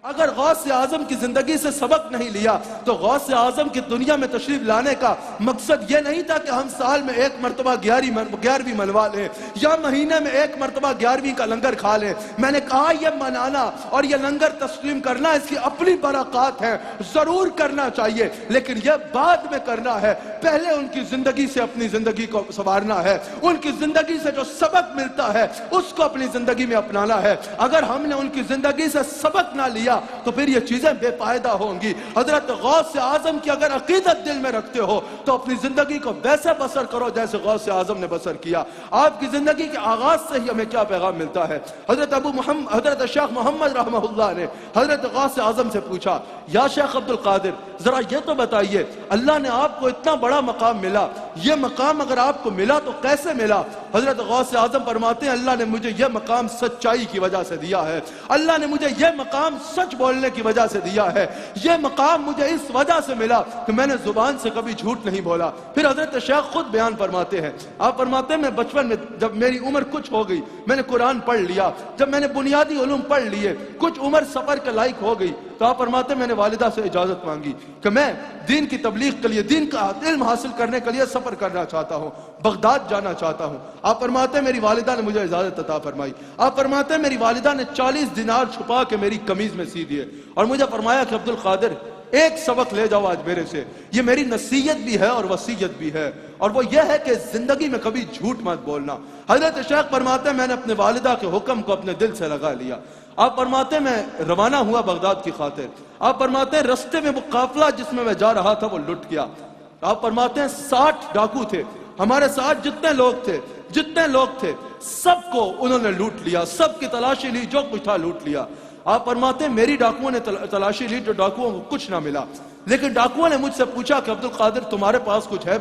اگر غوث اعظم کی زندگی سے سبق نہیں لیا تو غوث اعظم کی دنیا میں تشریف لانے کا مقصد یہ نہیں تھا کہ ہم سال میں ایک مرتبہ 11ویں منوا لیں یا مہینے میں ایک مرتبہ 11ویں کا لنگر کھا لیں۔ میں نے کہا یہ منانا اور یہ لنگر تسلیم کرنا اس کی اپنی برکات ہیں، ضرور کرنا چاہیے، لیکن یہ بعد میں کرنا ہے۔ پہلے ان کی زندگی سے اپنی زندگی کو سنوارنا ہے، ان کی زندگی سے جو سبق ملتا ہے اس کو اپنی زندگی میں اپنانا ہے۔ اگر ہم نے ان کی زندگی سے سبق نہ لیا تو پھر یہ چیزیں بے فائدہ ہوں گی۔ حضرت غوث اعظم کی اگر عقیدت دل میں رکھتے ہو تو اپنی زندگی کو ویسے بسر کرو جیسے غوث اعظم نے بسر کیا۔ آپ کی زندگی کے آغاز سے ہی ہمیں کیا پیغام ملتا ہے؟ حضرت شیخ محمد رحمہ اللہ نے حضرت غوث اعظم سے پوچھا، یا شیخ عبد القادر ذرا یہ تو بتائیے، اللہ نے آپ کو اتنا بڑا مقام ملا، یہ مقام اگر آپ کو ملا تو کیسے ملا؟ حضرت غوث اعظم فرماتے ہیں اللہ نے مجھے یہ مقام سچائی کی وجہ سے دیا ہے، اللہ نے مجھے یہ مقام سچ بولنے کی وجہ سے دیا ہے، یہ مقام مجھے اس وجہ سے ملا کہ میں نے زبان سے کبھی جھوٹ نہیں بولا۔ پھر حضرت شیخ خود بیان فرماتے ہیں، آپ فرماتے ہیں میں بچپن میں جب میری عمر کچھ ہو گئی، میں نے قرآن پڑھ لیا، جب میں نے بنیادی علوم پڑھ لیے، کچھ عمر سفر کے لائق ہو گئی تو آپ فرماتے ہیں میں نے والدہ سے اجازت مانگی کہ میں دین کی تبلیغ کے لیے، دین کا علم حاصل کرنے کے لیے سفر کرنا چاہتا ہوں، بغداد جانا چاہتا ہوں۔ آپ فرماتے ہیں میری والدہ نے مجھے اجازت عطا فرمائی۔ آپ فرماتے ہیں میری والدہ نے 40 دینار چھپا کے میری قمیض میں سی دیے اور مجھے فرمایا کہ عبد القادر ایک سبق لے جاؤ آج میرے سے، یہ میری نصیحت بھی ہے اور وصیت بھی ہے، اور وہ یہ ہے کہ زندگی میں کبھی جھوٹ مت بولنا۔ حضرت شیخ فرماتے ہیں میں نے اپنے والدہ کے حکم کو اپنے دل سے لگا لیا۔ آپ فرماتے ہیں میں روانہ ہوا بغداد کی خاطر۔ آپ فرماتے ہیں رستے میں وہ قافلہ جس میں میں جا رہا تھا وہ لٹ گیا۔ آپ فرماتے ہیں 60 ڈاکو تھے، ہمارے ساتھ جتنے لوگ تھے سب کو انہوں نے لوٹ لیا، سب کی تلاشی لی، جو کچھ تھا لوٹ لیا۔ آپ فرماتے ہیں میری ڈاکوؤں نے تلاشی لی، جو ڈاکوؤں کو کچھ نہ ملا، لیکن ڈاکوؤں نے مجھ سے پوچھا کہ عبد القادر تمہارے پاس کچھ ہے؟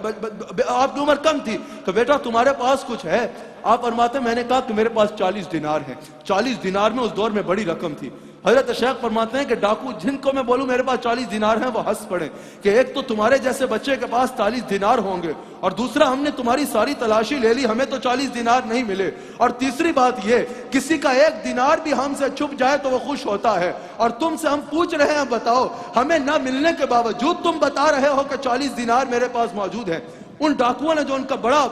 آپ کی عمر کم تھی کہ بیٹا تمہارے پاس کچھ ہے؟ آپ فرماتے ہیں میں نے کہا کہ میرے پاس 40 دینار ہیں۔ 40 دینار میں اس دور میں بڑی رقم تھی۔ حضرت شیخ فرماتے ہیں کہ ڈاکو جن کو میں بولوں میرے پاس 40 دینار ہیں وہ ہنس پڑے کہ ایک تو تمہارے جیسے بچے کے پاس 40 دینار ہوں گے، اور دوسرا ہم نے تمہاری ساری تلاشی لے لی، ہمیں تو 40 دینار نہیں ملے، اور تیسری بات یہ کسی کا 1 دینار بھی ہم سے چھپ جائے تو وہ خوش ہوتا ہے، اور تم سے ہم پوچھ رہے ہیں بتاؤ ہمیں نہ ملنے کے باوجود تم بتا رہے ہو کہ 40 دینار میرے پاس موجود ہیں۔ ان ڈاکوؤں نے جو ان کا بڑا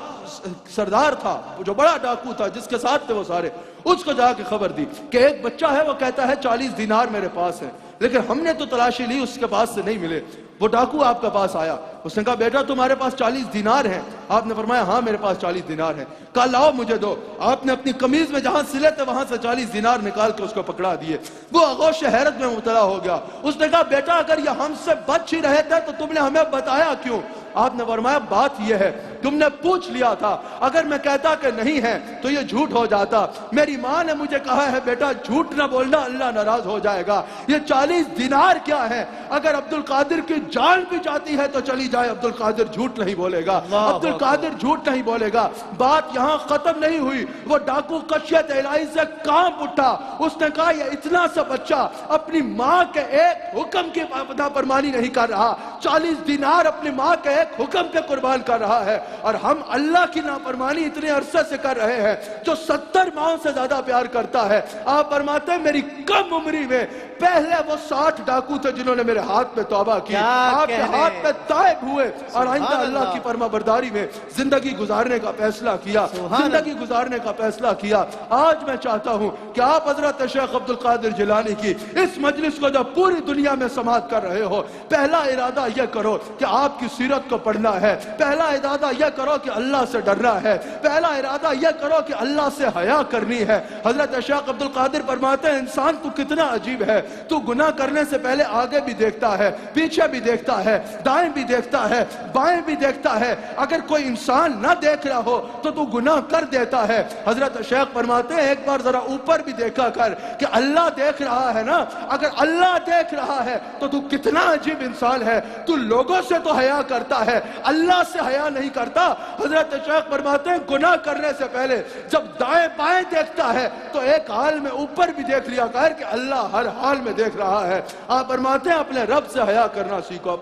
سردار تھا، جو بڑا ڈاکو تھا جس کے ساتھ تھے وہ سارے، اس کو جا کے خبر دی کہ ایک بچہ ہے وہ کہتا ہے 40 دینار میرے پاس ہے، لیکن ہم نے تو تلاشی لی اس کے پاس سے نہیں ملے۔ وہ ڈاکو آپ کے پاس آیا، اس نے کہا بیٹا تمہارے پاس 40 دینار ہیں؟ آپ نے فرمایا ہاں میرے پاس 40 دینار ہیں۔ کہا لاؤ مجھے دو۔ آپ نے اپنی قمیض میں جہاں سلے تھے وہاں سے 40 دینار نکال کے اس کو پکڑا دیے۔ وہ آغوش حیرت میں مبتلا ہو گیا۔ اس نے کہا بیٹا اگر یہ ہم سے بچ ہی رہے تھے تو تم نے ہمیں بتایا کیوں؟ آپ نے فرمایا بات یہ ہے تم نے پوچھ لیا تھا، اگر میں کہتا کہ نہیں ہے تو یہ جھوٹ ہو جاتا۔ میری ماں نے مجھے کہا ہے بیٹا جھوٹ نہ بولنا، اللہ ناراض ہو جائے گا۔ یہ 40 دینار کیا ہے؟ اگر عبد القادر کی جان بھی جاتی ہے تو چلی جائے، عبد القادر جھوٹ نہیں بولے گا، عبد القادر جھوٹ نہیں بولے گا۔ بات یہاں ختم نہیں ہوئی، وہ ڈاکو خشیت الہی سے کانپ اٹھا۔ اس نے کہا یہ اتنا سا بچہ اپنی ماں کے ایک حکم کی نافرمانی نہیں کر رہا، 40 دینار اپنی ماں کے ایک حکم پہ قربان کر رہا ہے، اور ہم اللہ کی نافرمانی اتنے عرصے سے کر رہے ہیں جو 70 ماؤں سے زیادہ پیار کرتا ہے۔ آپ فرماتے ہیں میری کم عمری میں پہلے وہ 60 ڈاکو تھے جنہوں نے میرے ہاتھ میں توبہ کی، آپ کے ہاتھ میں تائب ہوئے اور آئندہ اللہ کی فرما برداری میں زندگی گزارنے کا فیصلہ کیا، زندگی گزارنے کا فیصلہ کیا۔ آج میں چاہتا ہوں کہ آپ حضرت شیخ عبد القادر جیلانی کی اس مجلس کو جو پوری دنیا میں سماعت کر رہے ہو، پہلا ارادہ یہ کرو کہ آپ کی سیرت کو پڑھنا ہے، پہلا ارادہ یہ کرو کہ اللہ سے ڈرنا ہے، پہلا ارادہ یہ کرو کہ اللہ سے حیا کرنی ہے۔ حضرت شیخ عبد القادر فرماتے ہیں انسان تو کتنا عجیب ہے، تو گناہ کرنے سے پہلے آگے بھی دیکھتا ہے، پیچھے بھی دیکھتا ہے، دائیں بھی دیکھتا ہے، بائیں بھی دیکھتا ہے، اگر کوئی انسان نہ دیکھ رہا ہو تو گناہ کر دیتا ہے۔ حضرت شیخ فرماتے ہیں ایک بار ذرا اوپر بھی دیکھا کر کہ اللہ دیکھ رہا ہے نا، اگر اللہ دیکھ رہا ہے تو کتنا عجیب انسان ہے، تو لوگوں سے تو حیا کرتا ہے، اللہ سے حیا نہیں کرتا۔ حضرت شیخ فرماتے ہیں گناہ کرنے سے پہلے جب دائیں بائیں دیکھتا ہے تو ایک حال میں اوپر بھی دیکھ لیا کر کہ اللہ ہر حال میں دیکھ رہا ہے۔ آپ فرماتے ہیں اپنے رب سے حیا کرنا سیکھو۔